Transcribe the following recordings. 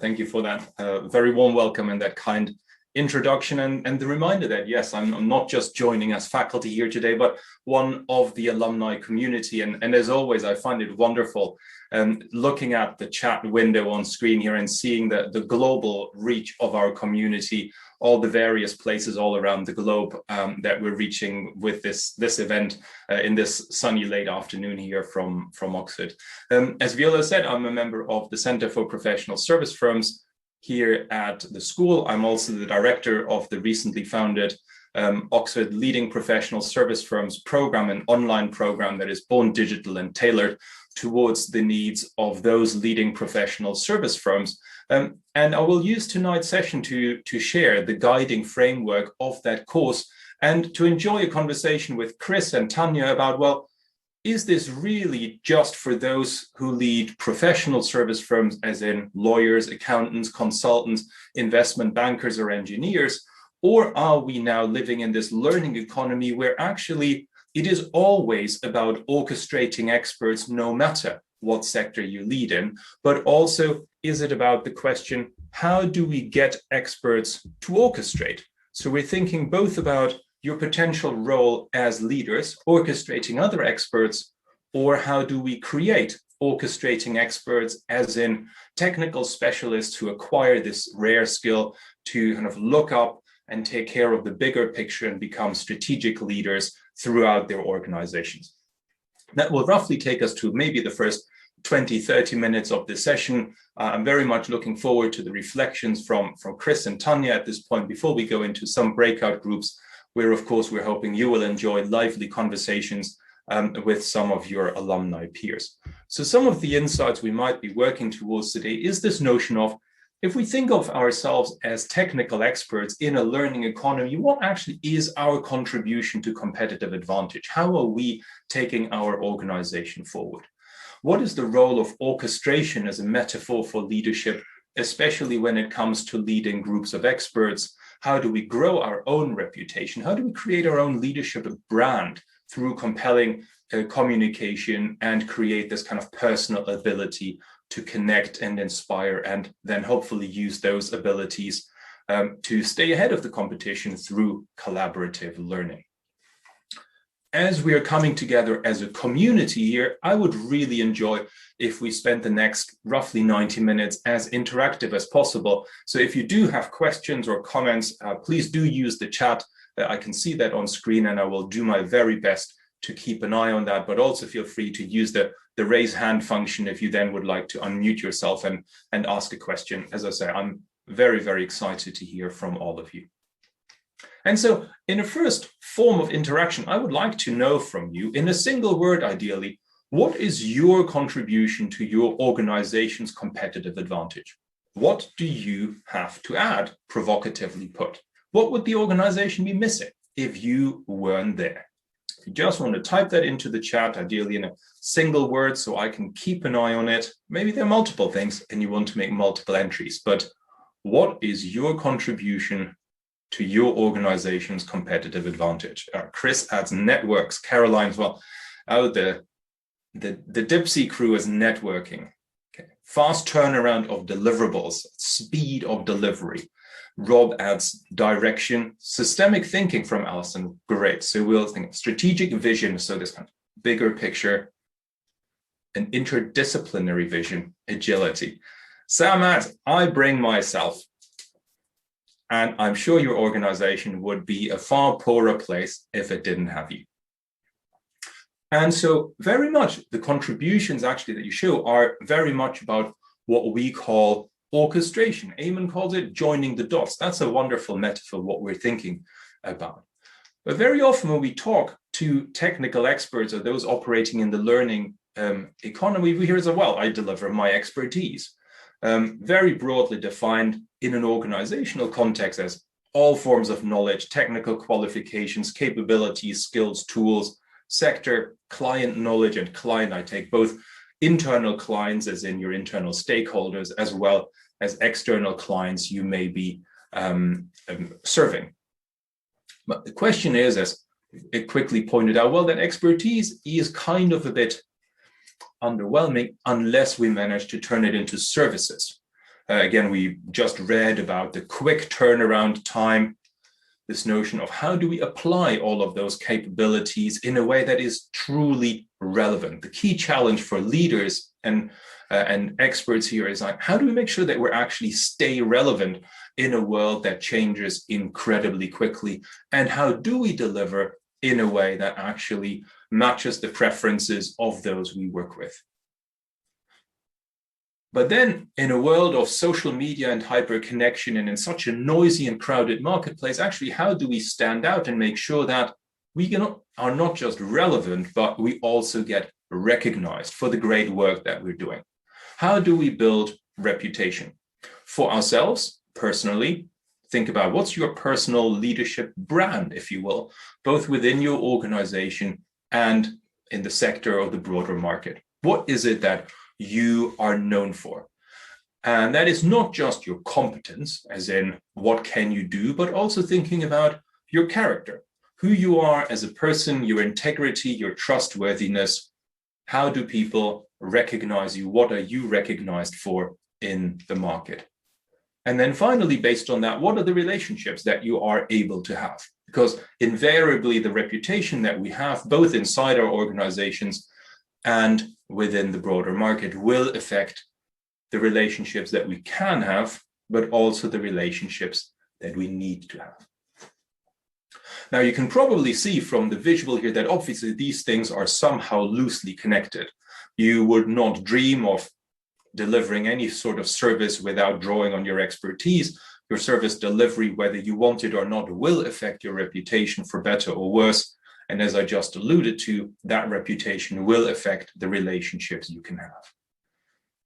Thank you for that very warm welcome and that kind introduction and the reminder that, yes, I'm not just joining as faculty here today, but one of the alumni community. And as always, I find it wonderful looking at the chat window on screen here and seeing the global reach of our community, all the various places all around the globe that we're reaching with this event in this sunny late afternoon here from Oxford. As Viola said, I'm a member of the Center for Professional Service Firms here at the school. I'm also the director of the recently founded Oxford Leading Professional Service Firms program, an online program that is born digital and tailored towards the needs of those leading professional service firms. And I will use tonight's session to share the guiding framework of that course and to enjoy a conversation with Chris and Tania about, well, is this really just for those who lead professional service firms, as in lawyers, accountants, consultants, investment bankers, or engineers? Or are we now living in this learning economy where actually it is always about orchestrating experts, no matter what sector you lead in, but also is it about the question, how do we get experts to orchestrate? So we're thinking both about your potential role as leaders, orchestrating other experts, or how do we create orchestrating experts, as in technical specialists who acquire this rare skill to kind of look up and take care of the bigger picture and become strategic leaders throughout their organizations. That will roughly take us to maybe the first 20, 30 minutes of this session. I'm very much looking forward to the reflections from Chris and Tania at this point before we go into some breakout groups where, of course, we're hoping you will enjoy lively conversations with some of your alumni peers. So some of the insights we might be working towards today is this notion of, if we think of ourselves as technical experts in a learning economy, what actually is our contribution to competitive advantage? How are we taking our organization forward? What is the role of orchestration as a metaphor for leadership, especially when it comes to leading groups of experts? How do we grow our own reputation? How do we create our own leadership brand through compelling communication and create this kind of personal ability to connect and inspire, and then hopefully use those abilities to stay ahead of the competition through collaborative learning? As we are coming together as a community here, I would really enjoy if we spent the next roughly 90 minutes as interactive as possible. So if you do have questions or comments, please do use the chat. I can see that on screen and I will do my very best to keep an eye on that, but also feel free to use the raise hand function if you then would like to unmute yourself and ask a question. As I say, I'm very, very excited to hear from all of you. And so in a first form of interaction, I would like to know from you, in a single word ideally, what is your contribution to your organization's competitive advantage? What do you have to add, provocatively put? What would the organization be missing if you weren't there? If you just want to type that into the chat, ideally in a single word so I can keep an eye on it. Maybe there are multiple things and you want to make multiple entries, but what is your contribution to your organization's competitive advantage? Chris adds networks. Caroline as well. Oh, the Dipsy crew is networking. Okay. Fast turnaround of deliverables, speed of delivery. Rob adds direction, systemic thinking from Alison. Great. So we'll think strategic vision. So this kind of bigger picture, an interdisciplinary vision, agility. Sam adds, I bring myself. And I'm sure your organization would be a far poorer place if it didn't have you. And so very much the contributions actually that you show are very much about what we call orchestration. Eamon calls it joining the dots. That's a wonderful metaphor, what we're thinking about. But very often when we talk to technical experts or those operating in the learning economy, we hear as well, I deliver my expertise. Very broadly defined in an organizational context as all forms of knowledge, technical qualifications, capabilities, skills, tools, sector, client knowledge, and client, I take both internal clients as in your internal stakeholders, as well as external clients you may be serving. But the question is, as it quickly pointed out, well, that expertise is kind of a bit underwhelming unless we manage to turn it into services. Again, we just read about the quick turnaround time, this notion of how do we apply all of those capabilities in a way that is truly relevant. The key challenge for leaders and experts here is like, how do we make sure that we're actually stay relevant in a world that changes incredibly quickly? And how do we deliver in a way that actually matches the preferences of those we work with? But then in a world of social media and hyper-connection and in such a noisy and crowded marketplace, actually, how do we stand out and make sure that we are not just relevant, but we also get recognized for the great work that we're doing? How do we build reputation? For ourselves, personally, think about what's your personal leadership brand, if you will, both within your organization and in the sector of the broader market. What is it that you are known for? And that is not just your competence, as in what can you do, but also thinking about your character, who you are as a person, your integrity, your trustworthiness. How do people recognize you? What are you recognized for in the market? And then finally, based on that, what are the relationships that you are able to have? Because invariably, the reputation that we have, both inside our organizations and within the broader market, will affect the relationships that we can have, but also the relationships that we need to have. Now, you can probably see from the visual here that obviously these things are somehow loosely connected. You would not dream of delivering any sort of service without drawing on your expertise. Your service delivery, whether you want it or not, will affect your reputation for better or worse. And as I just alluded to, that reputation will affect the relationships you can have.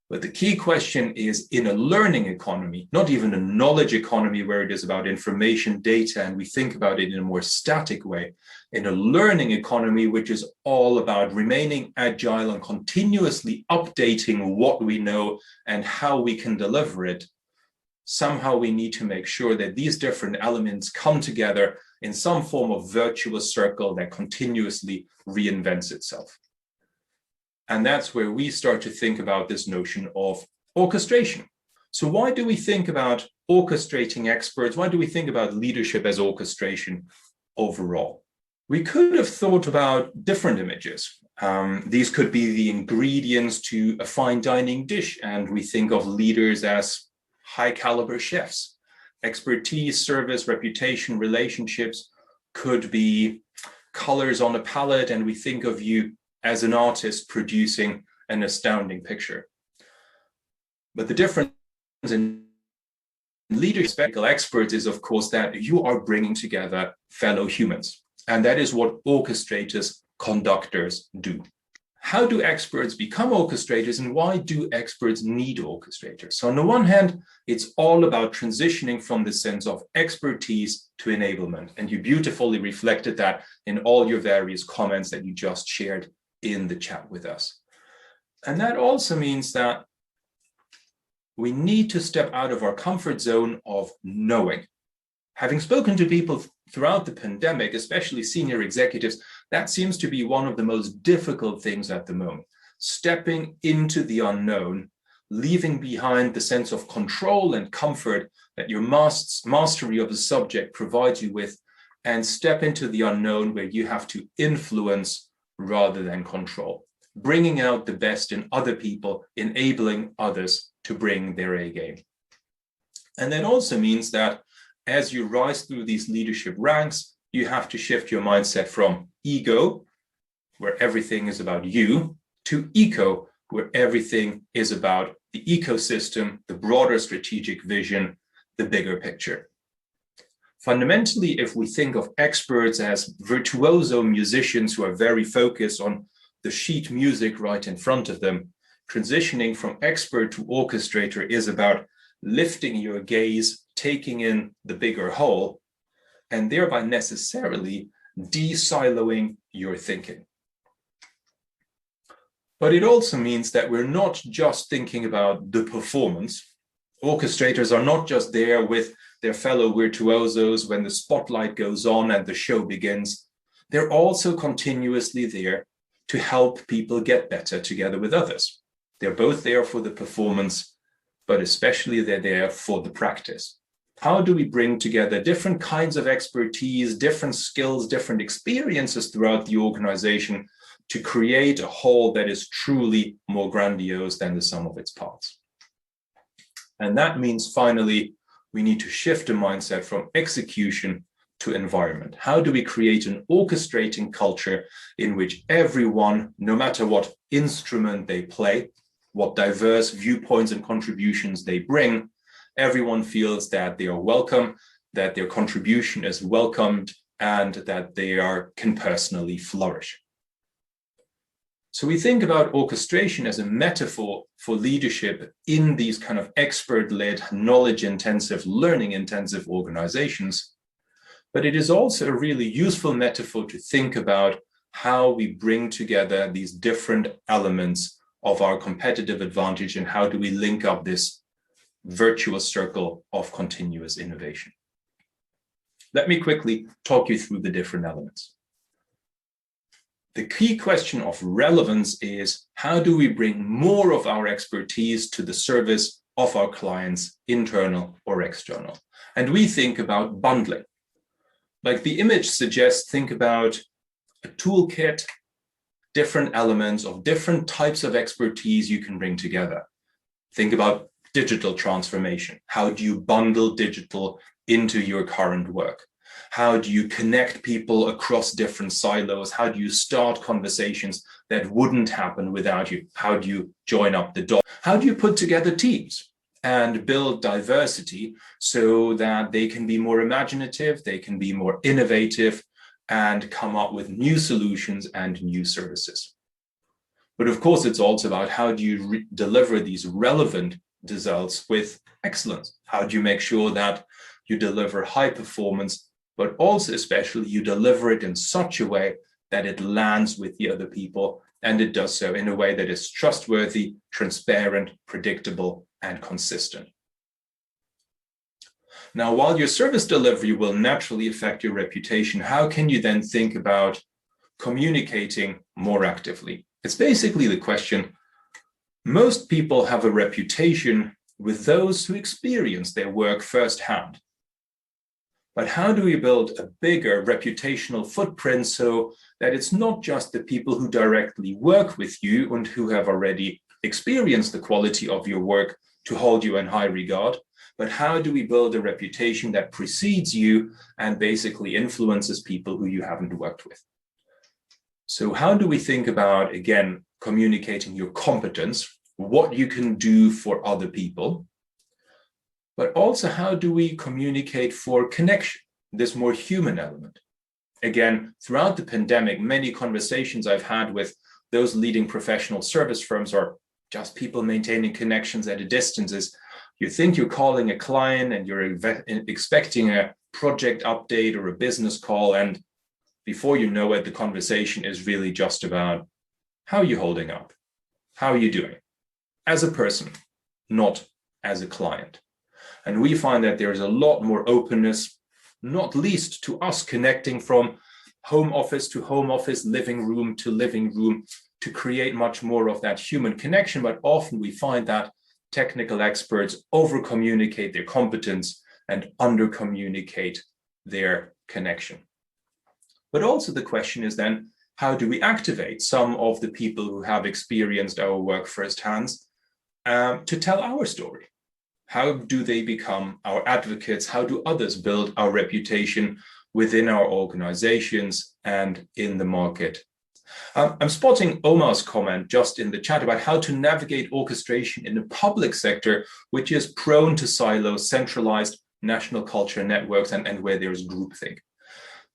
But the key question is, in a learning economy, not even a knowledge economy where it is about information, data, and we think about it in a more static way, in a learning economy, which is all about remaining agile and continuously updating what we know and how we can deliver it, somehow we need to make sure that these different elements come together in some form of virtuous circle that continuously reinvents itself. And that's where we start to think about this notion of orchestration. So why do we think about orchestrating experts? Why do we think about leadership as orchestration overall? We could have thought about different images. These could be the ingredients to a fine dining dish, and we think of leaders as high caliber chefs. Expertise, service, reputation, relationships could be colors on a palette, and we think of you as an artist producing an astounding picture. But the difference in leadership experts is, of course, that you are bringing together fellow humans. And that is what orchestrators, conductors do. How do experts become orchestrators, and why do experts need orchestrators? So on the one hand, it's all about transitioning from the sense of expertise to enablement. And you beautifully reflected that in all your various comments that you just shared in the chat with us. And that also means that we need to step out of our comfort zone of knowing. Having spoken to people throughout the pandemic, especially senior executives, that seems to be one of the most difficult things at the moment. Stepping into the unknown, leaving behind the sense of control and comfort that your mastery of the subject provides you with, and step into the unknown where you have to influence rather than control, bringing out the best in other people, enabling others to bring their A game. And that also means that as you rise through these leadership ranks, you have to shift your mindset from ego, where everything is about you, to eco, where everything is about the ecosystem, the broader strategic vision, the bigger picture. Fundamentally, if we think of experts as virtuoso musicians who are very focused on the sheet music right in front of them, transitioning from expert to orchestrator is about lifting your gaze, taking in the bigger whole, and thereby necessarily de-siloing your thinking. But it also means that we're not just thinking about the performance. Orchestrators are not just there with their fellow virtuosos when the spotlight goes on and the show begins. They're also continuously there to help people get better together with others. They're both there for the performance but especially they're there for the practice. How do we bring together different kinds of expertise, different skills, different experiences throughout the organization to create a whole that is truly more grandiose than the sum of its parts? And that means finally, we need to shift the mindset from execution to environment. How do we create an orchestrating culture in which everyone, no matter what instrument they play, what diverse viewpoints and contributions they bring, everyone feels that they are welcome, that their contribution is welcomed, and that they can personally flourish. So we think about orchestration as a metaphor for leadership in these kind of expert-led, knowledge-intensive, learning-intensive organizations. But it is also a really useful metaphor to think about how we bring together these different elements of our competitive advantage and how do we link up this virtuous circle of continuous innovation. Let me quickly talk you through the different elements. The key question of relevance is, how do we bring more of our expertise to the service of our clients, internal or external? And we think about bundling. Like the image suggests, think about a toolkit, different elements of different types of expertise you can bring together. Think about digital transformation. How do you bundle digital into your current work? How do you connect people across different silos? How do you start conversations that wouldn't happen without you? How do you join up the dots? How do you put together teams and build diversity so that they can be more imaginative, they can be more innovative, and come up with new solutions and new services? But of course, it's also about how do you deliver these relevant results with excellence? How do you make sure that you deliver high performance, but also especially you deliver it in such a way that it lands with the other people, and it does so in a way that is trustworthy, transparent, predictable, and consistent. Now, while your service delivery will naturally affect your reputation, how can you then think about communicating more actively? It's basically the question, most people have a reputation with those who experience their work firsthand. But how do we build a bigger reputational footprint so that it's not just the people who directly work with you and who have already experienced the quality of your work to hold you in high regard, but how do we build a reputation that precedes you and basically influences people who you haven't worked with? So how do we think about, again, communicating your competence, what you can do for other people, but also how do we communicate for connection, this more human element? Again, throughout the pandemic, many conversations I've had with those leading professional service firms or just people maintaining connections at a distance is, you think you're calling a client and you're expecting a project update or a business call, and before you know it, the conversation is really just about how are you holding up? How are you doing? As a person, not as a client. And we find that there is a lot more openness, not least to us connecting from home office to home office, living room to living room, to create much more of that human connection. But often we find that technical experts over-communicate their competence and under-communicate their connection. But also the question is then, how do we activate some of the people who have experienced our work firsthand to tell our story? How do they become our advocates? How do others build our reputation within our organizations and in the market? I'm spotting Omar's comment just in the chat about how to navigate orchestration in the public sector, which is prone to silos, centralized national culture networks, and where there's groupthink.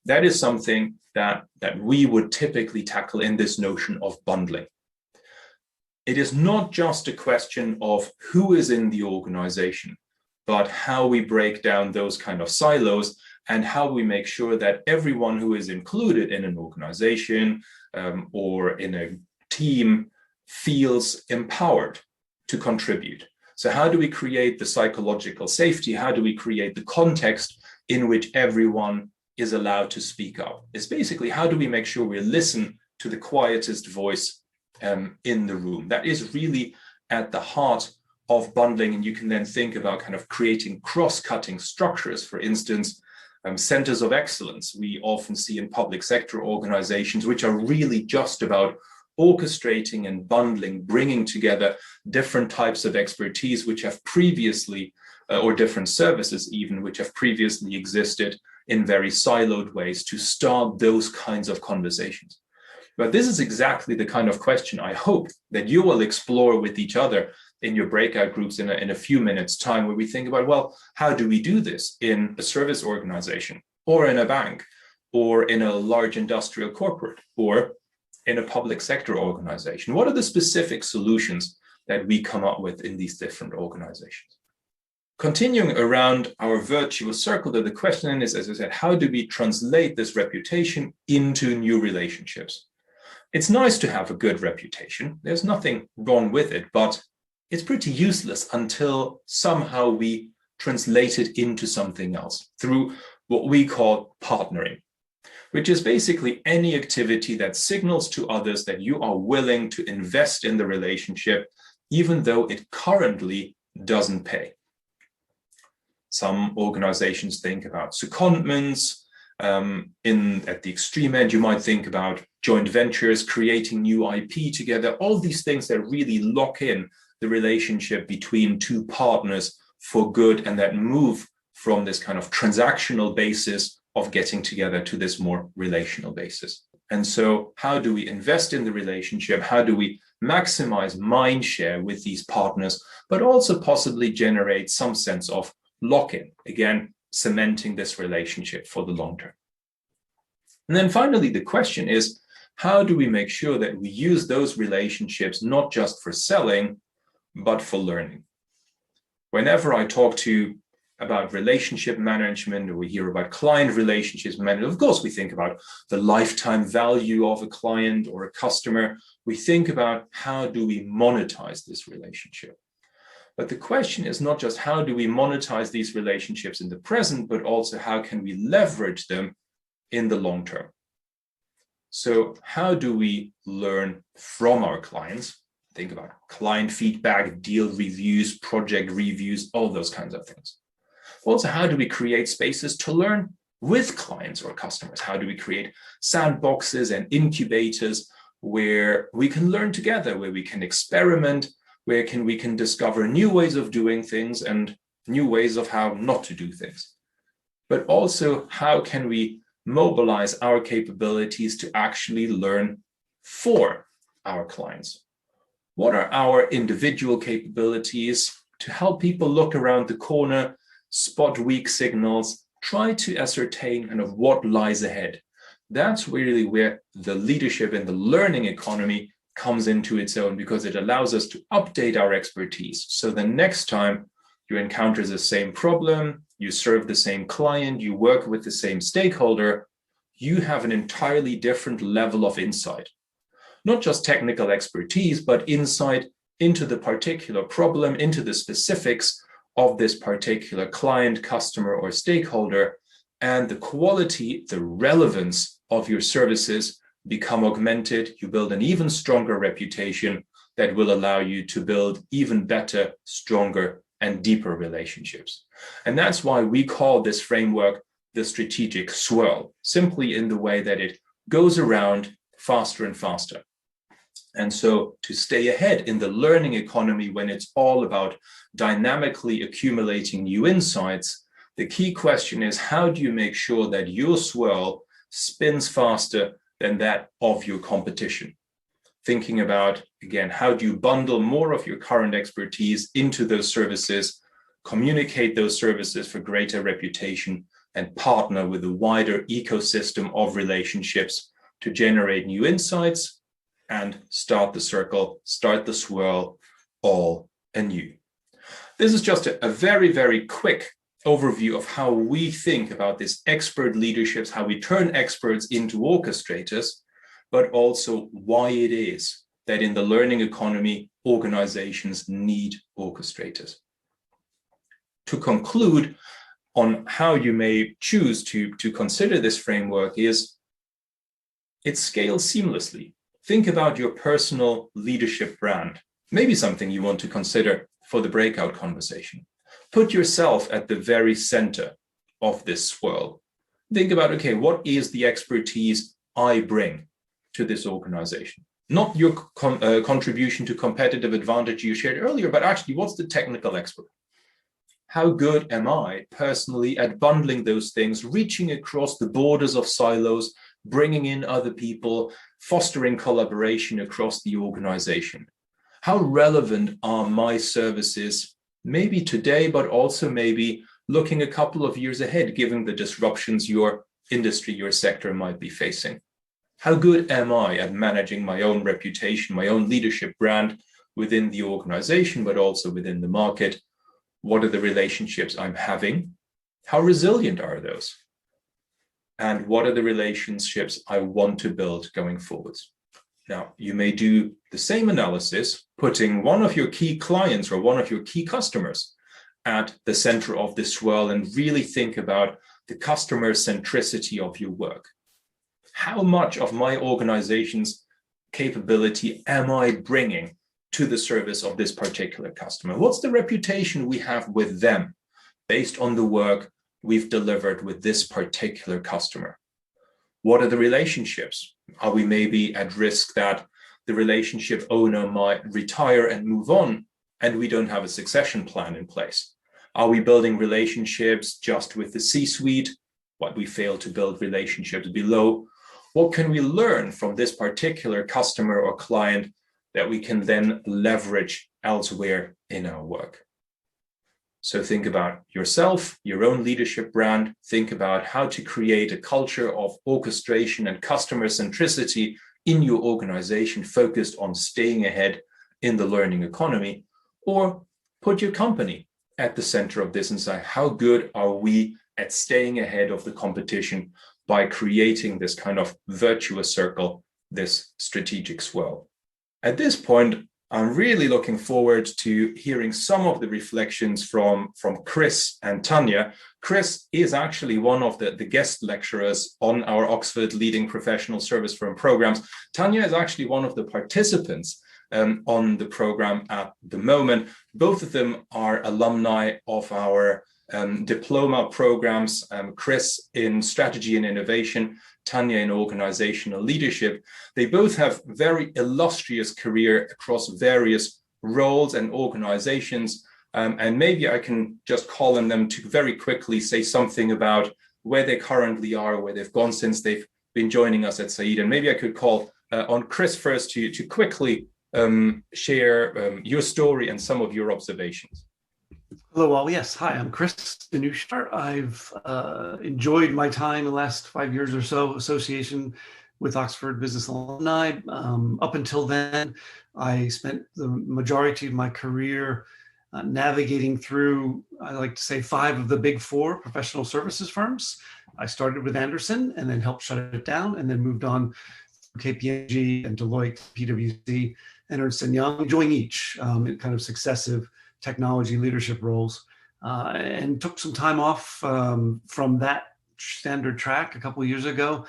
That is something that we would typically tackle in this notion of bundling. It is not just a question of who is in the organization, but how we break down those kind of silos and how we make sure that everyone who is included in an organization or in a team feels empowered to contribute. So how do we create the psychological safety? How do we create the context in which everyone is allowed to speak up? It's basically, how do we make sure we listen to the quietest voice in the room? That is really at the heart of bundling, and you can then think about kind of creating cross-cutting structures. For instance, centers of excellence we often see in public sector organizations, which are really just about orchestrating and bundling, bringing together different types of expertise which have previously, or different services even, which have previously existed in very siloed ways, to start those kinds of conversations. But this is exactly the kind of question I hope that you will explore with each other in your breakout groups in a few minutes' time, where we think about, well, how do we do this in a service organization, or in a bank, or in a large industrial corporate, or in a public sector organization? What are the specific solutions that we come up with in these different organizations? Continuing around our virtuous circle, the question is, as I said, how do we translate this reputation into new relationships? It's nice to have a good reputation. There's nothing wrong with it, but it's pretty useless until somehow we translate it into something else through what we call partnering, which is basically any activity that signals to others that you are willing to invest in the relationship, even though it currently doesn't pay. Some organizations think about secondments. At the extreme end, you might think about joint ventures, creating new IP together, all these things that really lock in the relationship between two partners for good, and that move from this kind of transactional basis of getting together to this more relational basis. And so how do we invest in the relationship? How do we maximize mind share with these partners, but also possibly generate some sense of lock-in, again, cementing this relationship for the long term? And then finally, the question is, how do we make sure that we use those relationships not just for selling, but for learning? Whenever I talk about relationship management, or we hear about client relationships management, of course, we think about the lifetime value of a client or a customer. We think about, how do we monetize this relationship? But the question is not just how do we monetize these relationships in the present, but also how can we leverage them in the long term? So how do we learn from our clients? Think about client feedback, deal reviews, project reviews, all those kinds of things. Also, how do we create spaces to learn with clients or customers? How do we create sandboxes and incubators where we can learn together, where we can experiment, where we can discover new ways of doing things and new ways of how not to do things? But also, how can we mobilize our capabilities to actually learn for our clients? What are our individual capabilities to help people look around the corner, spot weak signals, try to ascertain kind of what lies ahead? That's really where the leadership and the learning economy comes into its own, because it allows us to update our expertise. So the next time you encounter the same problem, you serve the same client, you work with the same stakeholder, you have an entirely different level of insight. Not just technical expertise, but insight into the particular problem, into the specifics of this particular client, customer, or stakeholder, and the quality, the relevance of your services become augmented. You build an even stronger reputation that will allow you to build even better, stronger, and deeper relationships. And that's why we call this framework the strategic swirl, simply in the way that it goes around faster and faster. And so to stay ahead in the learning economy, when it's all about dynamically accumulating new insights, the key question is, how do you make sure that your swirl spins faster than that of your competition? Thinking about, again, how do you bundle more of your current expertise into those services, communicate those services for greater reputation, and partner with a wider ecosystem of relationships to generate new insights and start the circle, start the swirl all anew. This is just a very, very quick overview of how we think about this expert leaderships, how we turn experts into orchestrators, but also why it is that in the learning economy, organizations need orchestrators. To conclude on how you may choose to consider this framework is, it scales seamlessly. Think about your personal leadership brand. maybe something you want to consider for the breakout conversation. Put yourself at the very center of this swirl. Think about, okay, what is the expertise I bring to this organization? Not your contribution to competitive advantage you shared earlier, but actually, what's the technical expert? How good am I personally at bundling those things, reaching across the borders of silos, bringing in other people, fostering collaboration across the organization? How relevant are my services, maybe today, but also maybe looking a couple of years ahead, given the disruptions your industry, your sector might be facing? How good am I at managing my own reputation, my own leadership brand within the organization, but also within the market? What are the relationships I'm having? How resilient are those? And what are the relationships I want to build going forwards? Now, you may do the same analysis, putting one of your key clients or one of your key customers at the center of this swirl and really think about the customer centricity of your work. How much of my organization's capability am I bringing to the service of this particular customer? What's the reputation we have with them based on the work we've delivered with this particular customer? What are the relationships? Are we maybe at risk that the relationship owner might retire and move on and we don't have a succession plan in place? Are we building relationships just with the C-suite, but we fail to build relationships below? What can we learn from this particular customer or client that we can then leverage elsewhere in our work? So think about yourself, your own leadership brand. Think about how to create a culture of orchestration and customer centricity in your organization focused on staying ahead in the learning economy, or put your company at the center of this and say, how good are we at staying ahead of the competition by creating this kind of virtuous circle, this strategic swirl? At this point, I'm really looking forward to hearing some of the reflections from Chris and Tania. Chris is actually one of the guest lecturers on our Oxford Leading Professional Service Firm programs. Tania is actually one of the participants on the program at the moment. Both of them are alumni of our diploma programs, Chris in strategy and innovation, Tania in organizational leadership. They both have very illustrious career across various roles and organizations. And maybe I can just call on them to very quickly say something about where they currently are, where they've gone since they've been joining us at Said. And maybe I could call on Chris first to quickly share your story and some of your observations. Hello, all. Yes. Hi, I'm Chris Danusiar. I've enjoyed my time in the last 5 years or so association with Oxford Business Alumni. Up until then, I spent the majority of my career navigating through, I like to say, 5 of the big 4 professional services firms. I started with Andersen and then helped shut it down, and then moved on to KPMG and Deloitte, PwC, and Ernst & Young, enjoying each in kind of successive technology leadership roles, and took some time off from that standard track a couple of years ago,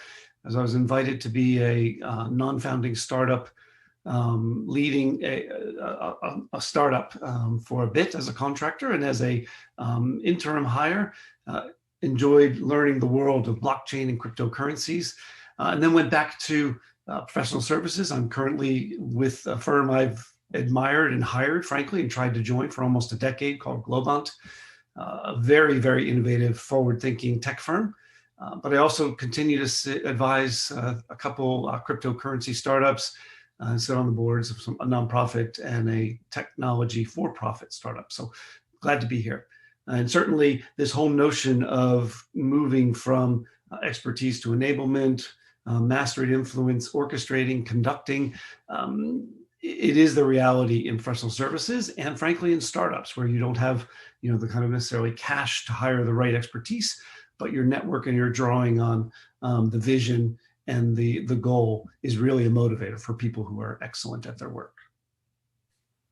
as I was invited to be a non-founding startup, leading a startup for a bit as a contractor and as a interim hire. Enjoyed learning the world of blockchain and cryptocurrencies, and then went back to professional services. I'm currently with a firm I've admired and hired, frankly, and tried to join for almost a decade, called Globant, a very, very innovative, forward-thinking tech firm. But I also continue to advise a couple cryptocurrency startups, sit on the boards of a nonprofit and a technology for-profit startup. So glad to be here. And certainly this whole notion of moving from expertise to enablement, mastered influence, orchestrating, conducting, it is the reality in professional services and frankly in startups, where you don't have, the kind of necessarily cash to hire the right expertise, but your network and your drawing on the vision and the goal is really a motivator for people who are excellent at their work.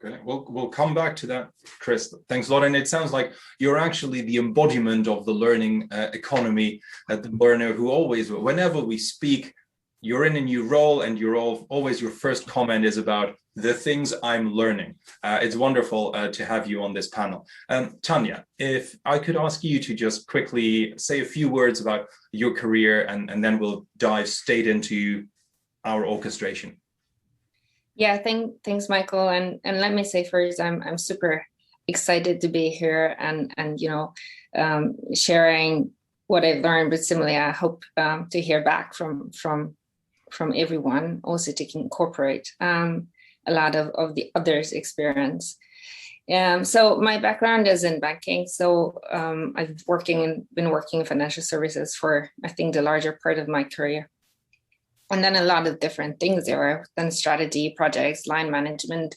Okay, we'll come back to that, Chris. Thanks a lot. And it sounds like you're actually the embodiment of the learning economy, the learner who always, whenever we speak, you're in a new role, and always your first comment is about the things I'm learning. It's wonderful to have you on this panel. Tania, if I could ask you to just quickly say a few words about your career, and then we'll dive straight into our orchestration. Yeah, thanks, Michael. And let me say first, I'm super excited to be here and sharing what I've learned. But similarly, I hope to hear back from everyone, also to incorporate a lot of the others' experience. So my background is in banking. So I've been working in financial services for, I think, the larger part of my career. And then a lot of different things there. I've done strategy, projects, line management.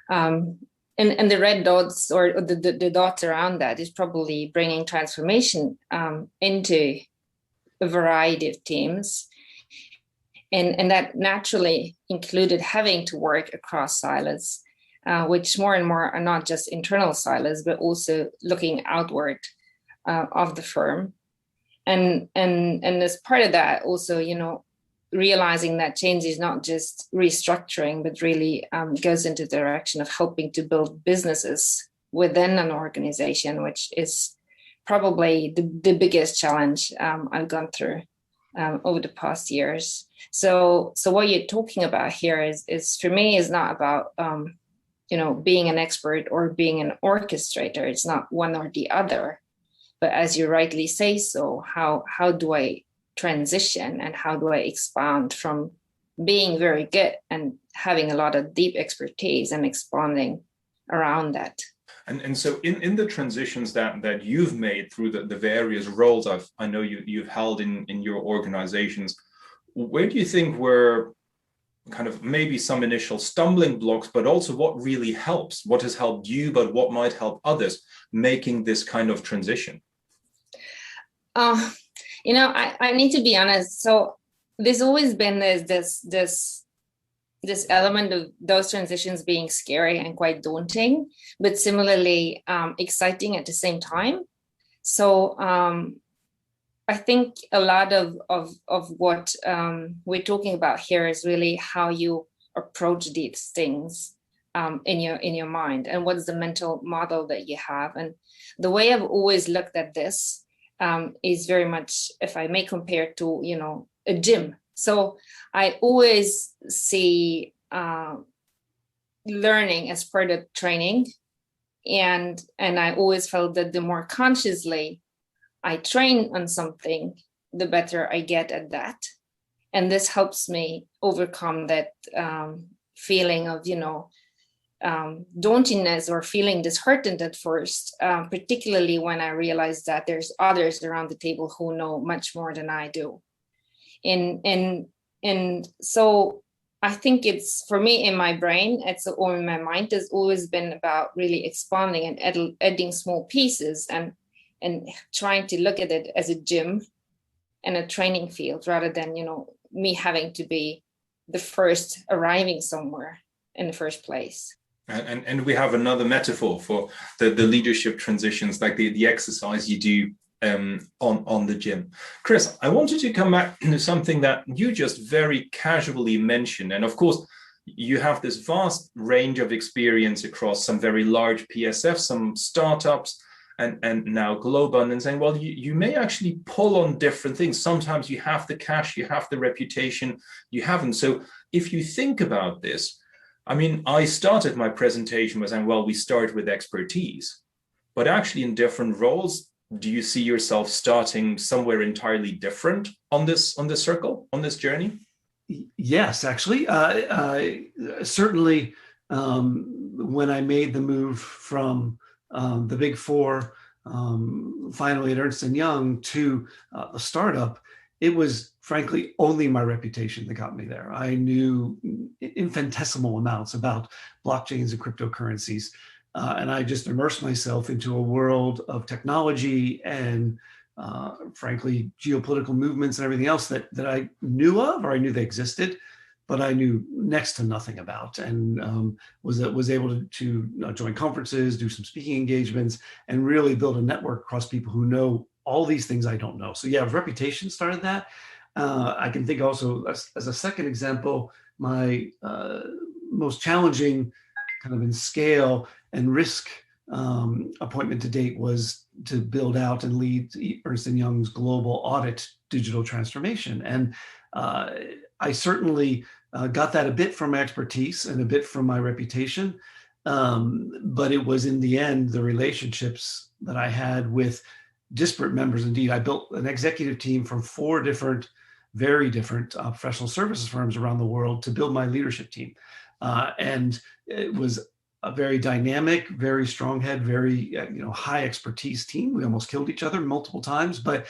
And the red dots, or the dots around that, is probably bringing transformation into a variety of teams. And that naturally included having to work across silos, which more and more are not just internal silos, but also looking outward of the firm. And as part of that, also, realizing that change is not just restructuring, but really goes into the direction of helping to build businesses within an organization, which is probably the biggest challenge I've gone through over the past years. So what you're talking about here is for me, is not about being an expert or being an orchestrator. It's not one or the other, but as you rightly say, so how do I transition, and how do I expand from being very good and having a lot of deep expertise and expanding around that? And so in the transitions that you've made through the various roles I know you've held in your organizations, where do you think were kind of maybe some initial stumbling blocks, but also what really helps? What has helped you, but what might help others making this kind of transition? I need to be honest. So there's always been this element of those transitions being scary and quite daunting, but similarly exciting at the same time. So I think a lot of what we're talking about here is really how you approach these things in your mind, and what's the mental model that you have. And the way I've always looked at this is very much, if I may compare to, a gym. So I always see learning as part of training. And I always felt that the more consciously I train on something, the better I get at that. And this helps me overcome that feeling of, dauntingness or feeling disheartened at first, particularly when I realized that there's others around the table who know much more than I do. And so I think it's, for me, in my brain, or in my mind, has always been about really expanding and adding small pieces and trying to look at it as a gym and a training field, rather than, me having to be the first arriving somewhere in the first place. And we have another metaphor for the leadership transitions, like the exercise you do on the gym. Chris, I wanted to come back to something that you just very casually mentioned. And of course, you have this vast range of experience across some very large PSFs, some startups, and now global, and saying, well, you may actually pull on different things. Sometimes you have the cash, you have the reputation, you haven't. So if you think about this, I mean, I started my presentation by saying, well, we start with expertise, but actually in different roles, do you see yourself starting somewhere entirely different on this circle, on this journey? Yes, actually, certainly when I made the move from the Big Four, finally at Ernst & Young, to a startup, it was frankly only my reputation that got me there. I knew infinitesimal amounts about blockchains and cryptocurrencies, and I just immersed myself into a world of technology and frankly geopolitical movements and everything else that I knew of, or I knew they existed, but I knew next to nothing about, and was able to join conferences, do some speaking engagements, and really build a network across people who know all these things I don't know. So yeah, reputation started that. I can think also as a second example, my most challenging kind of in scale and risk appointment to date was to build out and lead Ernst & Young's global audit digital transformation. And I certainly got that a bit from my expertise and a bit from my reputation. But it was in the end, the relationships that I had with disparate members. Indeed, I built an executive team from 4 very different professional services firms around the world to build my leadership team. And it was a very dynamic, very strong head, very high expertise team. We almost killed each other multiple times, but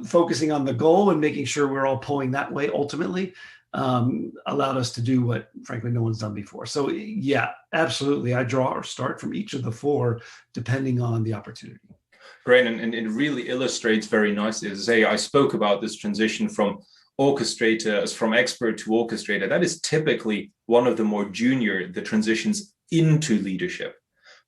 focusing on the goal and making sure we're all pulling that way ultimately allowed us to do what, frankly, no one's done before. So yeah, absolutely. I draw or start from each of the 4, depending on the opportunity. Great, and it really illustrates very nicely. As I say, I spoke about this transition from orchestrator, from expert to orchestrator. That is typically one of the more junior, the transitions into leadership.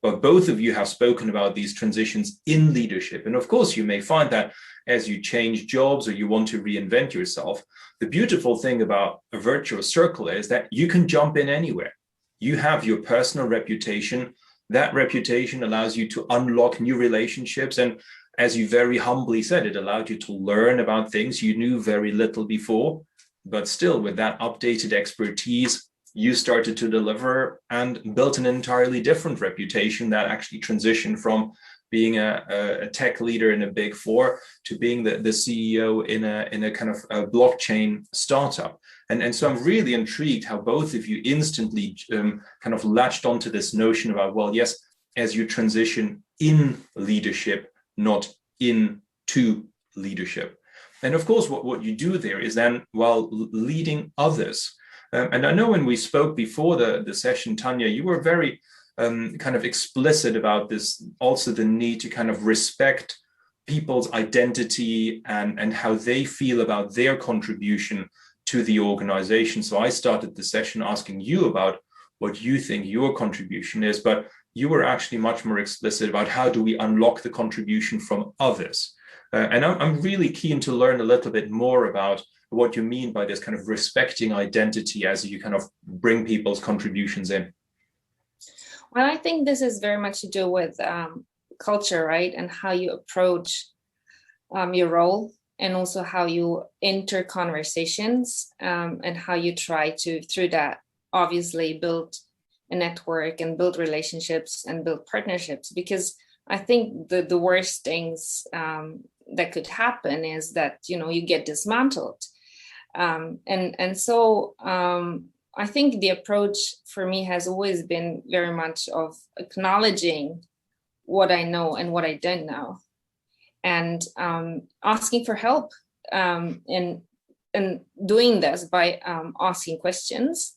But both of you have spoken about these transitions in leadership. And of course, you may find that as you change jobs or you want to reinvent yourself, the beautiful thing about a virtuous circle is that you can jump in anywhere. You have your personal reputation. That reputation allows you to unlock new relationships. And as you very humbly said, it allowed you to learn about things you knew very little before. But still, with that updated expertise, you started to deliver and built an entirely different reputation that actually transitioned from being a tech leader in a big 4 to being the CEO in a kind of a blockchain startup. And so I'm really intrigued how both of you instantly kind of latched onto this notion about, well, yes, as you transition in leadership, not into leadership. And of course, what you do there is then, while leading others. And I know when we spoke before the session, Tania, you were very kind of explicit about this, also the need to kind of respect people's identity and how they feel about their contribution to the organization. So I started the session asking you about what you think your contribution is, but you were actually much more explicit about how do we unlock the contribution from others. And I'm really keen to learn a little bit more about what you mean by this kind of respecting identity as you kind of bring people's contributions in. Well, I think this is very much to do with culture, right? And how you approach your role, and also how you enter conversations, and how you try to, through that, obviously build a network and build relationships and build partnerships. Because I think the worst things that could happen is that, you get dismantled. So I think the approach for me has always been very much of acknowledging what I know and what I don't know, and asking for help, and doing this by asking questions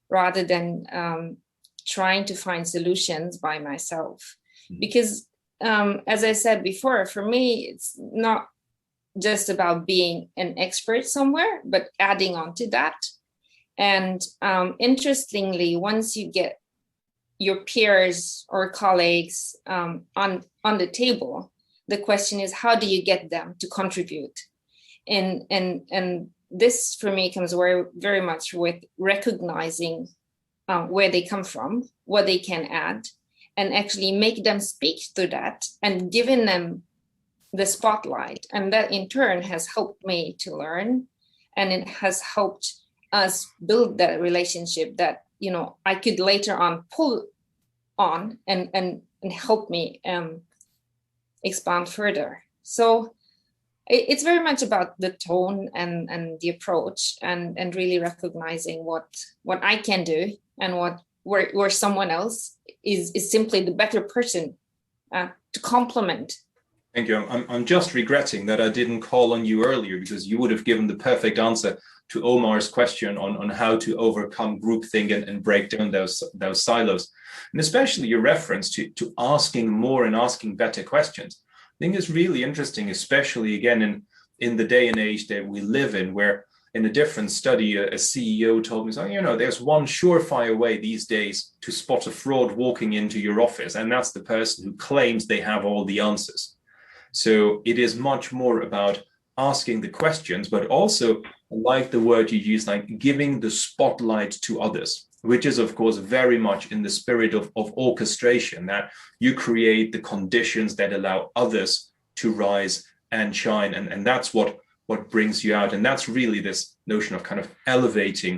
rather than trying to find solutions by myself. Because as I said before, for me, it's not just about being an expert somewhere, but adding on to that. And interestingly, once you get your peers or colleagues on the table, the question is, how do you get them to contribute? And this for me comes very much with recognizing where they come from, what they can add, and actually make them speak to that and giving them the spotlight. And that in turn has helped me to learn, and it has helped us build that relationship that, I could later on pull on and help me expand further. So it's very much about the tone and the approach, and really recognizing what I can do and where someone else is simply the better person to complement. Thank you. I'm just regretting that I didn't call on you earlier, because you would have given the perfect answer to Omar's question on how to overcome groupthink and break down those silos. And especially your reference to asking more and asking better questions. I think is really interesting, especially again in the day and age that we live in, where in a different study, a CEO told me, there's one surefire way these days to spot a fraud walking into your office, and that's the person who claims they have all the answers. So it is much more about asking the questions, but also I like the word you use, like giving the spotlight to others, which is, of course, very much in the spirit of orchestration, that you create the conditions that allow others to rise and shine. And that's what brings you out. And that's really this notion of kind of elevating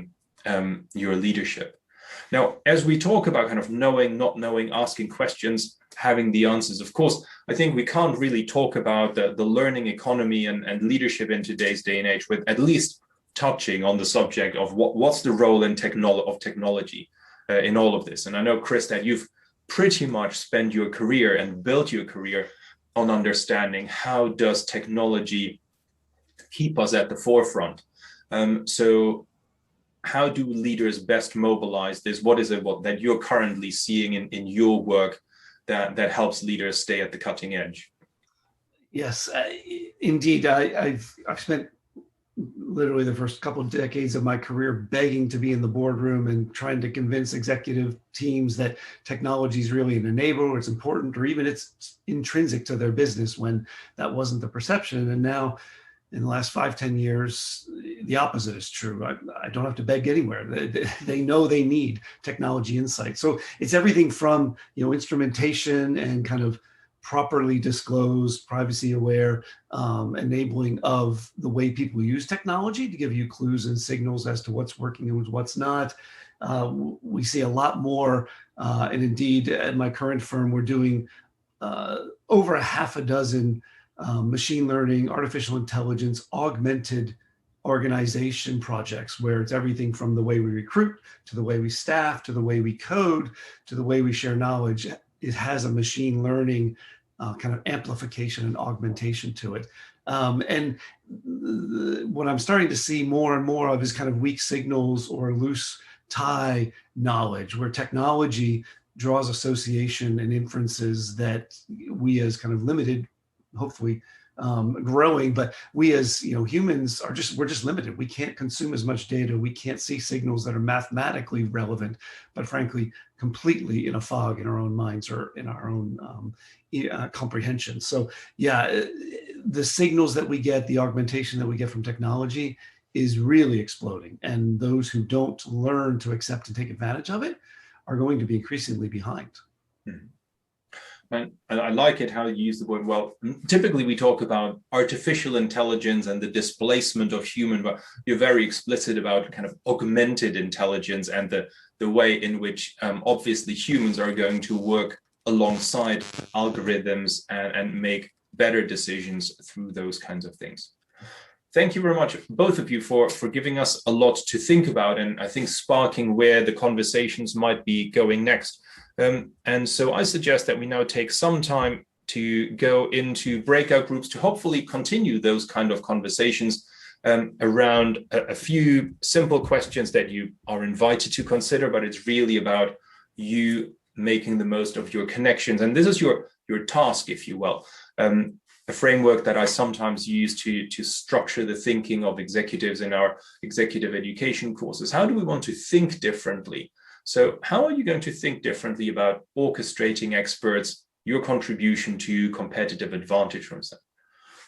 your leadership. Now, as we talk about kind of knowing, not knowing, asking questions, having the answers, of course, I think we can't really talk about the learning economy and leadership in today's day and age with at least touching on the subject of what's the role in technology in all of this. And I know, Chris, that you've pretty much spent your career and built your career on understanding how does technology keep us at the forefront. So how do leaders best mobilize this? What is it that you're currently seeing in your work that helps leaders stay at the cutting edge? Yes, indeed. I've spent literally the first couple of decades of my career begging to be in the boardroom and trying to convince executive teams that technology is really an enabler, or it's important, or even it's intrinsic to their business, when that wasn't the perception. And now, in the last 5-10 years, the opposite is true. I don't have to beg anywhere. They know they need technology insight. So it's everything from, instrumentation and kind of properly disclosed, privacy aware, enabling of the way people use technology to give you clues and signals as to what's working and what's not. We see a lot more, and indeed at my current firm, we're doing over a half a dozen machine learning, artificial intelligence, augmented organization projects, where it's everything from the way we recruit, to the way we staff, to the way we code, to the way we share knowledge. It has a machine learning kind of amplification and augmentation to it. And what I'm starting to see more and more of is kind of weak signals or loose tie knowledge, where technology draws association and inferences that we as kind of limited, hopefully growing, but we as humans we're just limited. We can't consume as much data. We can't see signals that are mathematically relevant, but frankly, completely in a fog in our own minds or in our own comprehension. So yeah, the signals that we get, the augmentation that we get from technology is really exploding. And those who don't learn to accept and take advantage of it are going to be increasingly behind. Mm-hmm. And I like it how you use the word. Well, typically we talk about artificial intelligence and the displacement of human, but you're very explicit about kind of augmented intelligence and the way in which obviously humans are going to work alongside algorithms and make better decisions through those kinds of things. Thank you very much, both of you, for giving us a lot to think about, and I think sparking where the conversations might be going next. And so I suggest that we now take some time to go into breakout groups to hopefully continue those kind of conversations around a few simple questions that you are invited to consider, but it's really about you making the most of your connections. And this is your task, if you will. A framework that I sometimes use to structure the thinking of executives in our executive education courses. How do we want to think differently? So how are you going to think differently about orchestrating experts, your contribution to competitive advantage from them?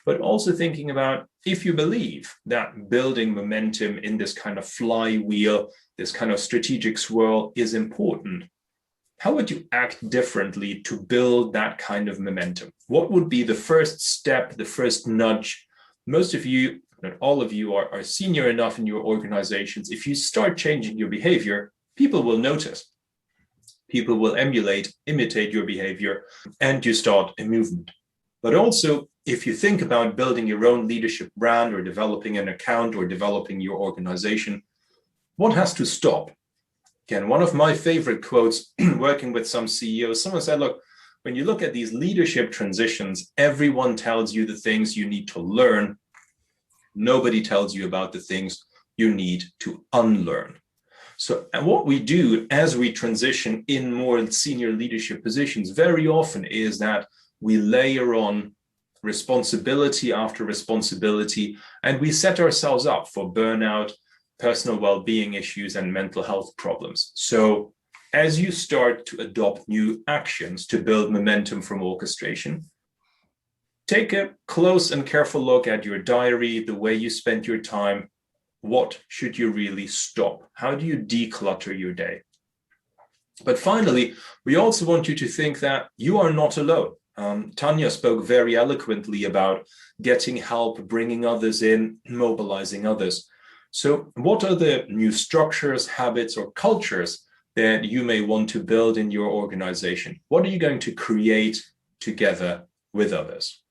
But also thinking about, if you believe that building momentum in this kind of flywheel, this kind of strategic swirl is important, how would you act differently to build that kind of momentum? What would be the first step, the first nudge? Most of you, not all of you, are senior enough in your organizations. If you start changing your behavior, people will notice. People will imitate your behavior, and you start a movement. But also, if you think about building your own leadership brand or developing an account or developing your organization, what has to stop? Again, one of my favorite quotes, working with some CEOs, someone said, look, when you look at these leadership transitions, everyone tells you the things you need to learn. Nobody tells you about the things you need to unlearn. So, and what we do as we transition in more senior leadership positions very often is that we layer on responsibility after responsibility, and we set ourselves up for burnout, personal well-being issues, and mental health problems. So as you start to adopt new actions to build momentum from orchestration, take a close and careful look at your diary, the way you spend your time. What should you really stop? How do you declutter your day? But finally, we also want you to think that you are not alone. Tania spoke very eloquently about getting help, bringing others in, mobilizing others. So what are the new structures, habits, or cultures that you may want to build in your organization? What are you going to create together with others?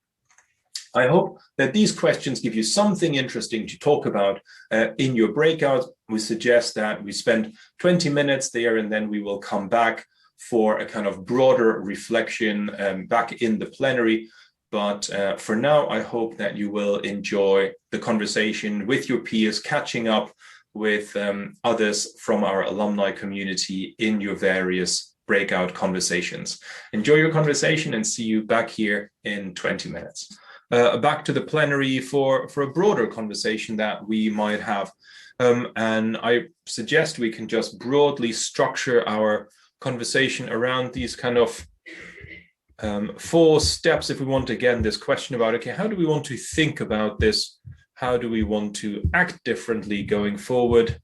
I hope that these questions give you something interesting to talk about in your breakout. We suggest that we spend 20 minutes there, and then we will come back for a kind of broader reflection back in the plenary. But for now, I hope that you will enjoy the conversation with your peers, catching up with others from our alumni community in your various breakout conversations. Enjoy your conversation and see you back here in 20 minutes. Back to the plenary for a broader conversation that we might have. And I suggest we can just broadly structure our conversation around these kind of 4 steps, if we want, again, this question about, okay, how do we want to think about this? How do we want to act differently going forward?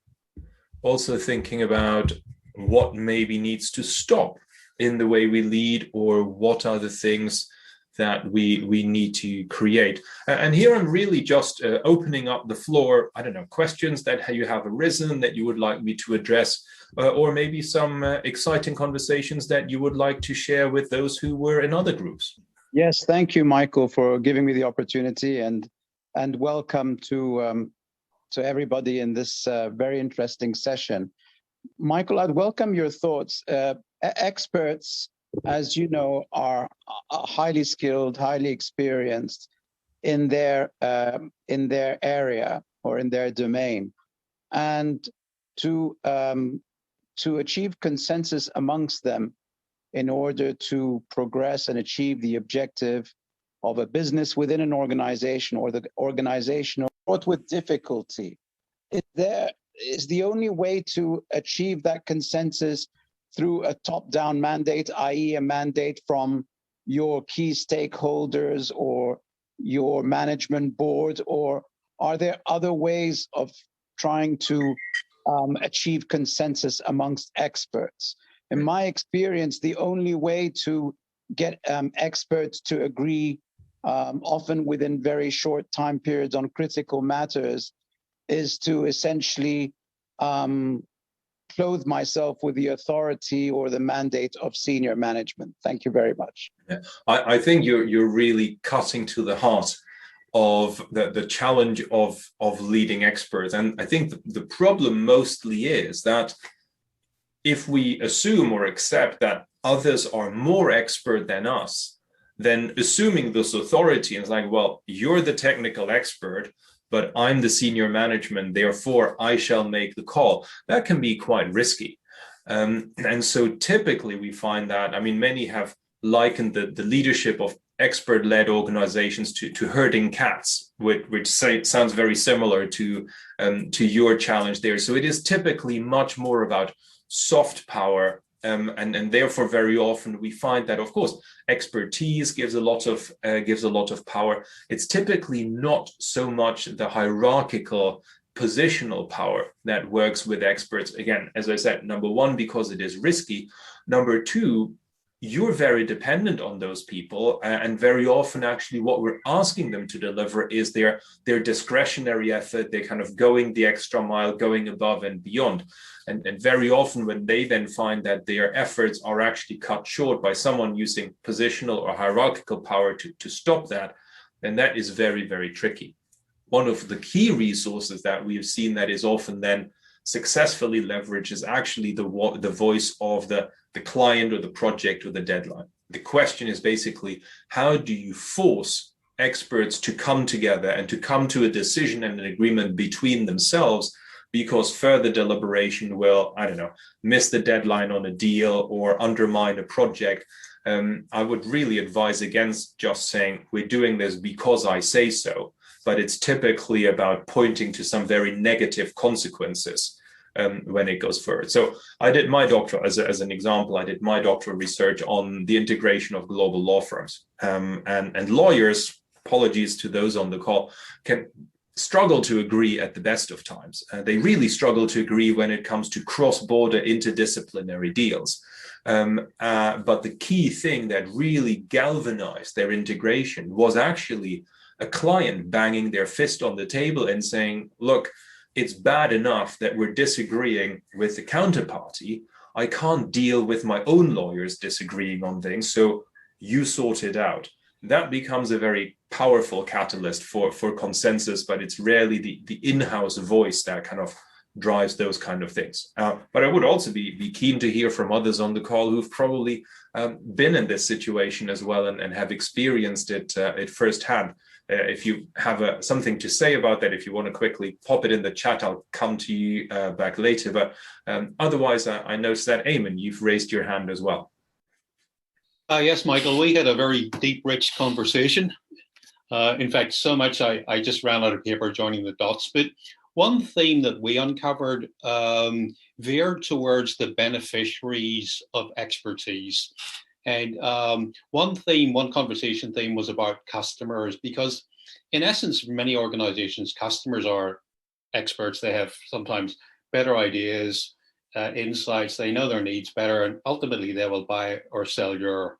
Also thinking about what maybe needs to stop in the way we lead, or what are the things that we need to create. And here I'm really just opening up the floor. I don't know, questions that you have arisen that you would like me to address, or maybe some exciting conversations that you would like to share with those who were in other groups. Yes, thank you, Michael, for giving me the opportunity, and welcome to everybody in this very interesting session. Michael, I'd welcome your thoughts. Experts, as you know, are highly skilled, highly experienced in their area or in their domain, and to achieve consensus amongst them in order to progress and achieve the objective of a business within an organization, or the organization fraught with difficulty, is the only way to achieve that consensus through a top-down mandate, i.e. a mandate from your key stakeholders or your management board, or are there other ways of trying to achieve consensus amongst experts? In my experience, the only way to get experts to agree, often within very short time periods on critical matters, is to essentially clothe myself with the authority or the mandate of senior management. Thank you very much. Yeah. I think you're really cutting to the heart of the challenge of leading experts. And I think the problem mostly is that if we assume or accept that others are more expert than us, then assuming this authority is like, well, you're the technical expert, but I'm the senior management, therefore I shall make the call. That can be quite risky. And so typically we find that, I mean, many have likened the leadership of expert-led organizations to herding cats, which sounds very similar to your challenge there. So it is typically much more about soft power, and therefore very often we find that, of course, expertise gives a lot of power. It's typically not so much the hierarchical positional power that works with experts. Again, as I said, number one, because it is risky. Number two, you're very dependent on those people, and very often actually what we're asking them to deliver is their discretionary effort. They're kind of going the extra mile, going above and beyond. And very often when they then find that their efforts are actually cut short by someone using positional or hierarchical power to stop that, then that is very, very tricky. One of the key resources that we have seen that is often then successfully leveraged is actually the voice of the client or the project or the deadline. The question is basically, how do you force experts to come together and to come to a decision and an agreement between themselves, because further deliberation will, I don't know, miss the deadline on a deal or undermine a project. I would really advise against just saying, we're doing this because I say so, but it's typically about pointing to some very negative consequences when it goes forward. So I did my doctoral, as an example, I did my doctoral research on the integration of global law firms. And lawyers apologies to those on the call, can struggle to agree at the best of times. They really struggle to agree when it comes to cross-border interdisciplinary deals. But the key thing that really galvanized their integration was actually a client banging their fist on the table and saying, look, it's bad enough that we're disagreeing with the counterparty. I can't deal with my own lawyers disagreeing on things, so you sort it out. That becomes a very powerful catalyst for consensus, but it's rarely the in-house voice that kind of drives those kind of things. But I would also be keen to hear from others on the call who've probably been in this situation as well and have experienced it firsthand. If you have something to say about that, if you want to quickly pop it in the chat, I'll come to you back later. But otherwise, I noticed that, Eamon, you've raised your hand as well. Yes, Michael, we had a very deep, rich conversation. In fact, so much I just ran out of paper joining the dots. But one theme that we uncovered veered towards the beneficiaries of expertise. And one conversation theme was about customers, because in essence, for many organizations, customers are experts. They have sometimes better ideas, insights, they know their needs better, and ultimately they will buy or sell your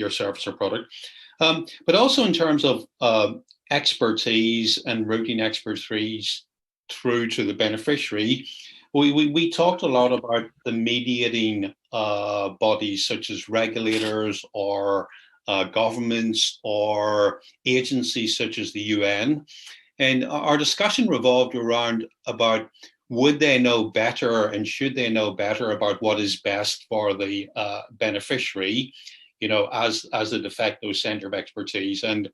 service or product. But also in terms of expertise and routing expertise through to the beneficiary, we talked a lot about the mediating bodies such as regulators or governments or agencies such as the UN. And our discussion revolved around about would they know better and should they know better about what is best for the beneficiary, as a de facto center of expertise. And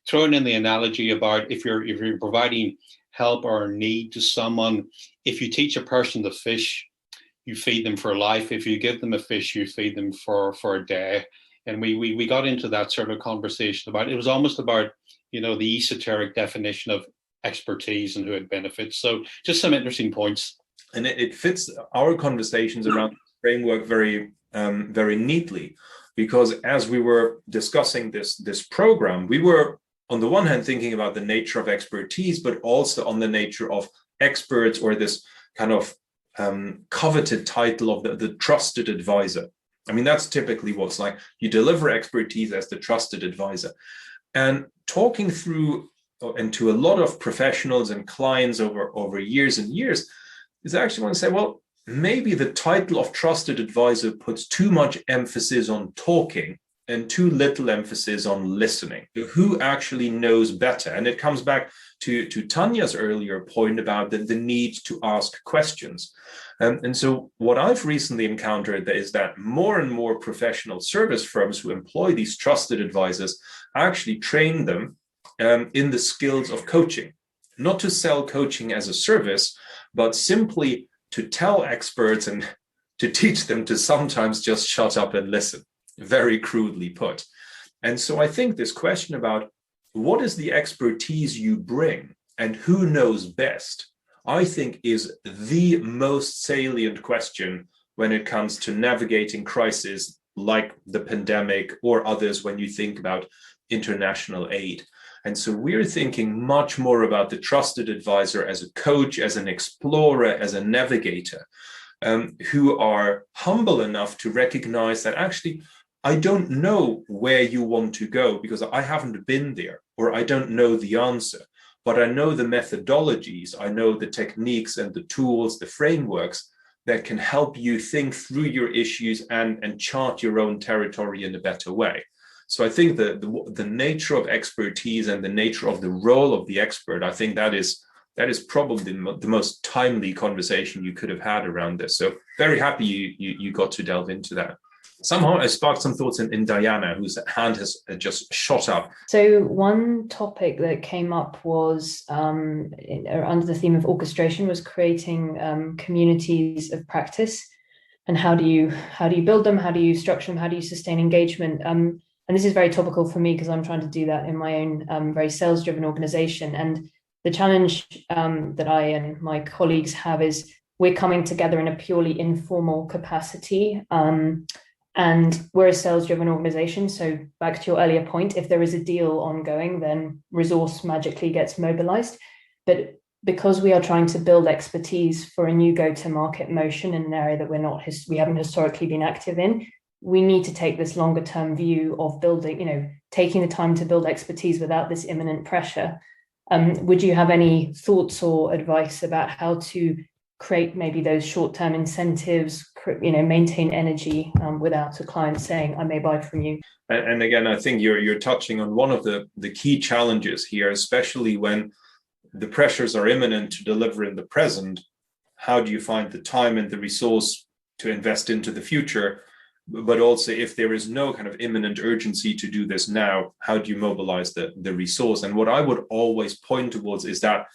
throwing in the analogy about if you're providing help or need to someone, if you teach a person to fish, you feed them for life. If you give them a fish, you feed them for a day. And we got into that sort of conversation about, it was almost about, the esoteric definition of expertise and who it benefits. So just some interesting points. And it fits our conversations around the framework very, very neatly, because as we were discussing this program, we were on the one hand thinking about the nature of expertise, but also on the nature of experts, or this kind of coveted title of the trusted advisor. I mean, that's typically what's like, you deliver expertise as the trusted advisor. And talking through and to a lot of professionals and clients over years and years, is actually want to say, well, maybe the title of trusted advisor puts too much emphasis on talking and too little emphasis on listening. Who actually knows better? And it comes back to Tania's earlier point about the need to ask questions. And so what I've recently encountered is that more and more professional service firms who employ these trusted advisors actually train them in the skills of coaching, not to sell coaching as a service, but simply to tell experts and to teach them to sometimes just shut up and listen, very crudely put. And so I think this question about what is the expertise you bring and who knows best, I think is the most salient question when it comes to navigating crises like the pandemic or others when you think about international aid. And so we're thinking much more about the trusted advisor as a coach, as an explorer, as a navigator, who are humble enough to recognize that actually, I don't know where you want to go because I haven't been there, or I don't know the answer, but I know the methodologies, I know the techniques and the tools, the frameworks that can help you think through your issues and chart your own territory in a better way. So I think the nature of expertise and the nature of the role of the expert, I think that is probably the most timely conversation you could have had around this. So very happy you got to delve into that. Somehow I sparked some thoughts in Diana, whose hand has just shot up. So one topic that came up was under the theme of orchestration, was creating communities of practice, and how do you build them, how do you structure them, how do you sustain engagement? And this is very topical for me because I'm trying to do that in my own very sales-driven organization. And the challenge that I and my colleagues have is we're coming together in a purely informal capacity. And we're a sales-driven organization. So back to your earlier point, if there is a deal ongoing, then resource magically gets mobilized. But because we are trying to build expertise for a new go-to-market motion in an area that we haven't historically been active in, we need to take this longer-term view of building, taking the time to build expertise without this imminent pressure. Would you have any thoughts or advice about how to create maybe those short-term incentives, maintain energy without a client saying, I may buy from you? And again, I think you're touching on one of the key challenges here, especially when the pressures are imminent to deliver in the present. How do you find the time and the resource to invest into the future? But also, if there is no kind of imminent urgency to do this now, how do you mobilize the resource? And what I would always point towards is that,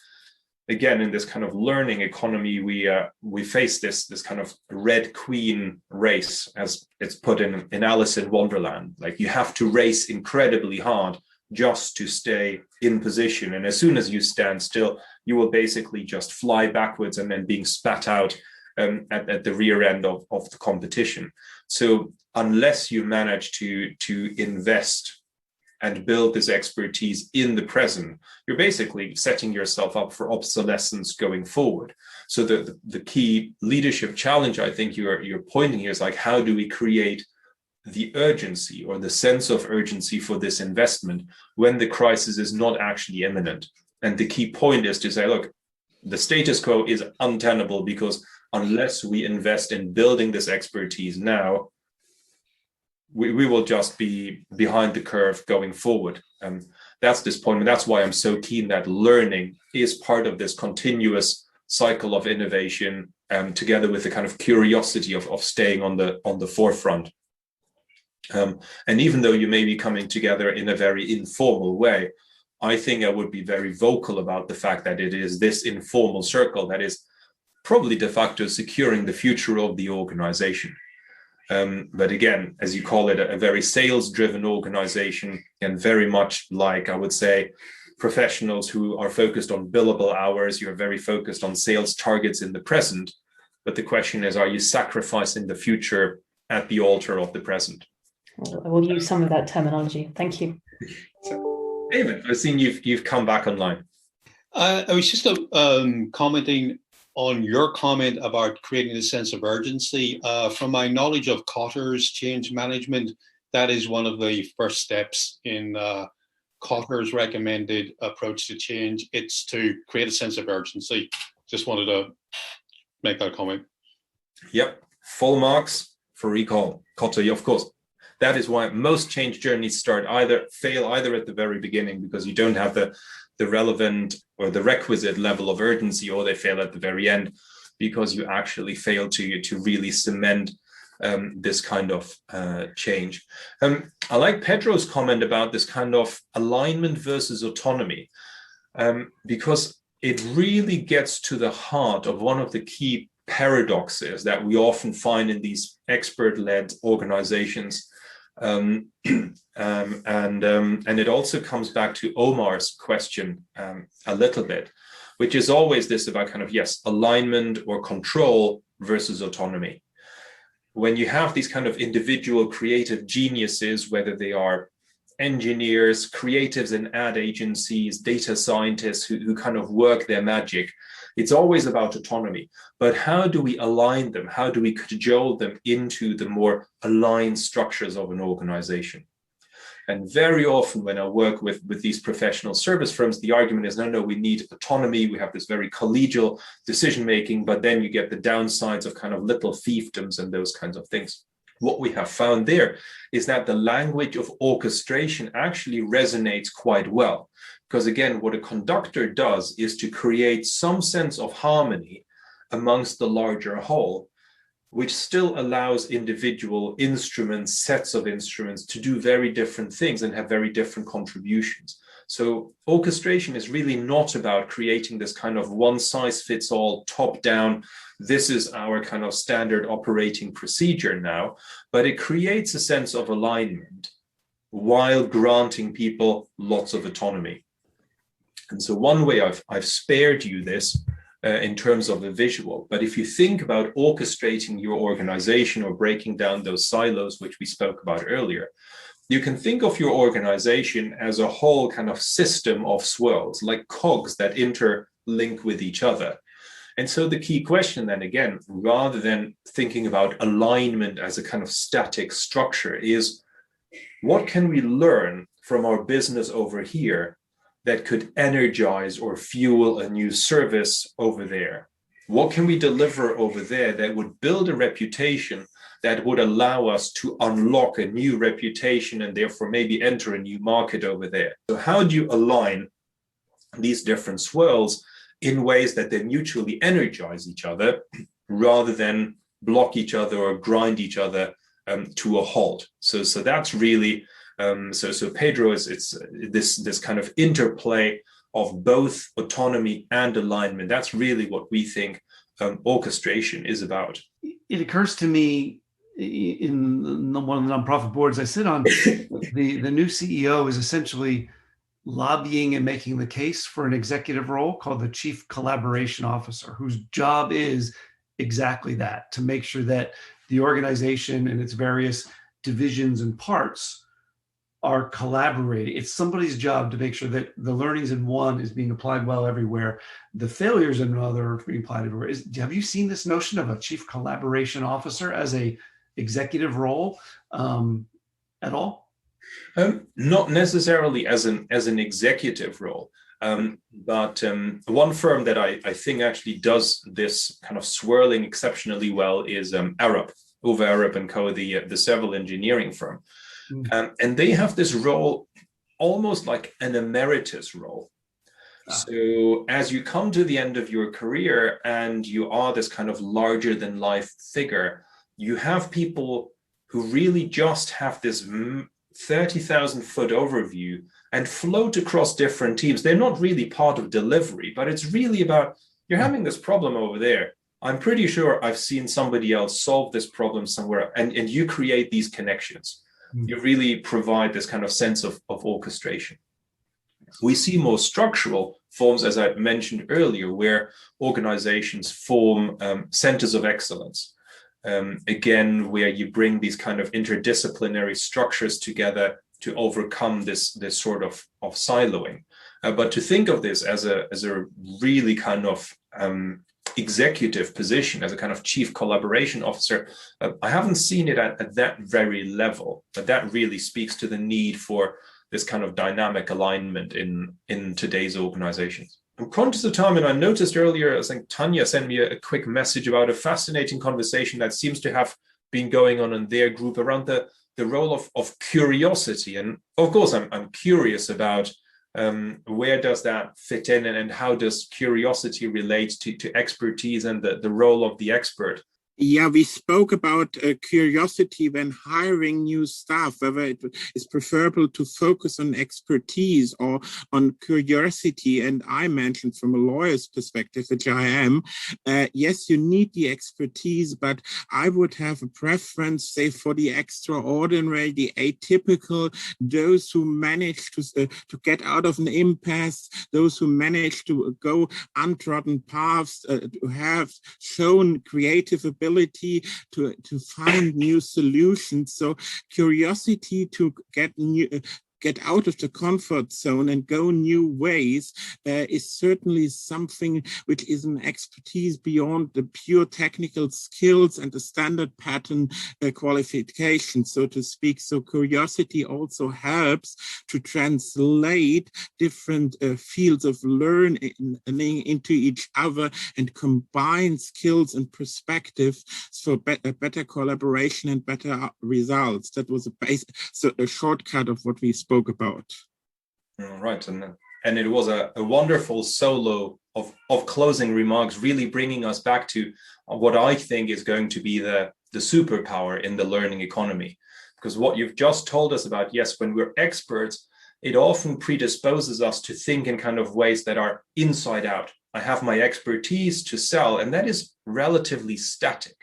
again, in this kind of learning economy, we face this kind of Red Queen race, as it's put in Alice in Wonderland. Like, you have to race incredibly hard just to stay in position. And as soon as you stand still, you will basically just fly backwards and then being spat out at the rear end of the competition. So unless you manage to invest and build this expertise in the present, you're basically setting yourself up for obsolescence going forward. So the key leadership challenge I think you're pointing here is like, how do we create the urgency or the sense of urgency for this investment when the crisis is not actually imminent? And the key point is to say, look, the status quo is untenable, because unless we invest in building this expertise now, we will just be behind the curve going forward. That's this point. And that's why I'm so keen that learning is part of this continuous cycle of innovation, together with the kind of curiosity of staying on the forefront. And even though you may be coming together in a very informal way, I think I would be very vocal about the fact that it is this informal circle that is probably de facto securing the future of the organization. But again, as you call it, a very sales-driven organization, and very much like, I would say, professionals who are focused on billable hours. You're very focused on sales targets in the present. But the question is, are you sacrificing the future at the altar of the present? I will use some of that terminology. Thank you. So, David, I've seen you've come back online. I was just commenting on your comment about creating a sense of urgency. From my knowledge of Kotter's change management, that is one of the first steps in Kotter's recommended approach to change. It's to create a sense of urgency. Just wanted to make that comment. Yep, full marks for recall. Kotter, of course. That is why most change journeys fail either at the very beginning, because you don't have the relevant or the requisite level of urgency, or they fail at the very end because you actually fail to really cement this kind of change. I like Pedro's comment about this kind of alignment versus autonomy, because it really gets to the heart of one of the key paradoxes that we often find in these expert-led organizations. And it also comes back to Omar's question a little bit, which is always this about kind of, yes, alignment or control versus autonomy. When you have these kind of individual creative geniuses, whether they are engineers, creatives in ad agencies, data scientists who kind of work their magic, it's always about autonomy. But how do we align them? How do we cajole them into the more aligned structures of an organization? And very often when I work with these professional service firms, the argument is, no, we need autonomy. We have this very collegial decision-making, but then you get the downsides of kind of little fiefdoms and those kinds of things. What we have found there is that the language of orchestration actually resonates quite well. Because again, what a conductor does is to create some sense of harmony amongst the larger whole, which still allows individual instruments, sets of instruments, to do very different things and have very different contributions. So orchestration is really not about creating this kind of one-size-fits-all, top-down, this is our kind of standard operating procedure now, but it creates a sense of alignment while granting people lots of autonomy. And so one way I've spared you this in terms of a visual. But if you think about orchestrating your organization or breaking down those silos, which we spoke about earlier, you can think of your organization as a whole kind of system of swirls, like cogs that interlink with each other. And so the key question then again, rather than thinking about alignment as a kind of static structure, is what can we learn from our business over here that could energize or fuel a new service over there? What can we deliver over there that would build a reputation that would allow us to unlock a new reputation and therefore maybe enter a new market over there? So how do you align these different swirls in ways that they mutually energize each other rather than block each other or grind each other to a halt? So that's really so Pedro is this kind of interplay of both autonomy and alignment. That's really what we think orchestration is about. It occurs to me in one of the nonprofit boards I sit on, the new CEO is essentially lobbying and making the case for an executive role called the Chief Collaboration Officer, whose job is exactly that, to make sure that the organization and its various divisions and parts are collaborating. It's somebody's job to make sure that the learnings in one is being applied well everywhere, the failures in another are being applied everywhere. Have you seen this notion of a Chief Collaboration Officer as a executive role at all? Not necessarily as an executive role, but one firm that I think actually does this kind of swirling exceptionally well is Arup, Uwe Arup & Co., the civil engineering firm. And they have this role almost like an emeritus role. So as you come to the end of your career and you are this kind of larger than life figure, you have people who really just have this 30,000 foot overview and float across different teams. They're not really part of delivery, but it's really about, you're having this problem over there. I'm pretty sure I've seen somebody else solve this problem somewhere, and you create these connections. You really provide this kind of sense of orchestration. We see more structural forms, as I mentioned earlier, where organizations form centers of excellence. Again, where you bring these kind of interdisciplinary structures together to overcome this sort of siloing. But to think of this as a really kind of executive position, as a kind of chief collaboration officer, I haven't seen it at that very level, but that really speaks to the need for this kind of dynamic alignment in today's organizations. I'm conscious of time, and I noticed earlier, I think Tania sent me a quick message about a fascinating conversation that seems to have been going on in their group around the role of curiosity. And of course, I'm curious about where does that fit in, and how does curiosity relate to expertise and the role of the expert? Yeah, we spoke about curiosity when hiring new staff, whether it is preferable to focus on expertise or on curiosity. And I mentioned from a lawyer's perspective, which I am, yes, you need the expertise, but I would have a preference, say, for the extraordinary, the atypical, those who manage to get out of an impasse, those who manage to go untrodden paths, to have shown creative ability to find new solutions. So curiosity to get out of the comfort zone and go new ways is certainly something which is an expertise beyond the pure technical skills and the standard pattern qualification, so to speak. So curiosity also helps to translate different fields of learning into each other and combine skills and perspectives for better collaboration and better results. That was a shortcut of what we spoke about. Right, and it was a wonderful solo of closing remarks, really bringing us back to what I think is going to be the superpower in the learning economy. Because what you've just told us about, yes, when we're experts, it often predisposes us to think in kind of ways that are inside out. I have my expertise to sell, and that is relatively static.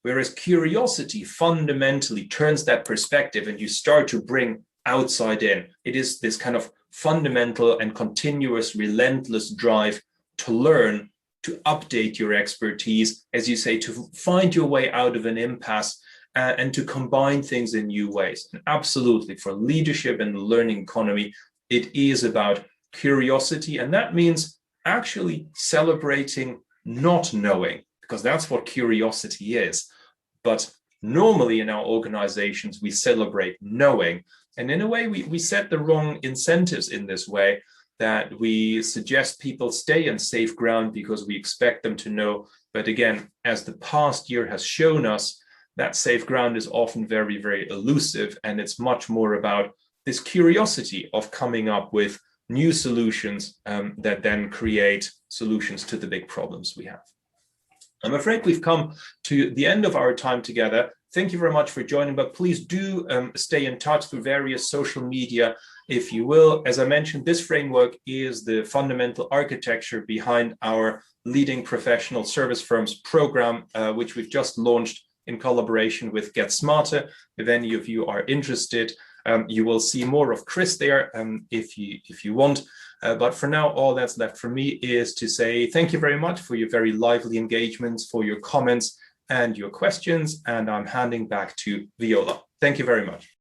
Whereas curiosity fundamentally turns that perspective, and you start to bring outside in. It is this kind of fundamental and continuous, relentless drive to learn to update your expertise, as you say, to find your way out of an impasse, and to combine things in new ways. And absolutely, for leadership and the learning economy, it is about curiosity. And that means actually celebrating not knowing, because that's what curiosity is. But normally in our organizations, we celebrate knowing. And in a way, we set the wrong incentives in this way, that we suggest people stay on safe ground because we expect them to know. But again, as the past year has shown us, that safe ground is often very, very elusive. And it's much more about this curiosity of coming up with new solutions that then create solutions to the big problems we have. I'm afraid we've come to the end of our time together. Thank you very much for joining, but please do stay in touch through various social media, if you will. As I mentioned, this framework is the fundamental architecture behind our Leading Professional Service Firms program, which we've just launched in collaboration with Get Smarter. If any of you are interested, you will see more of Chris there if you want. But for now, all that's left for me is to say thank you very much for your very lively engagements, for your comments and your questions. And I'm handing back to Viola. Thank you very much.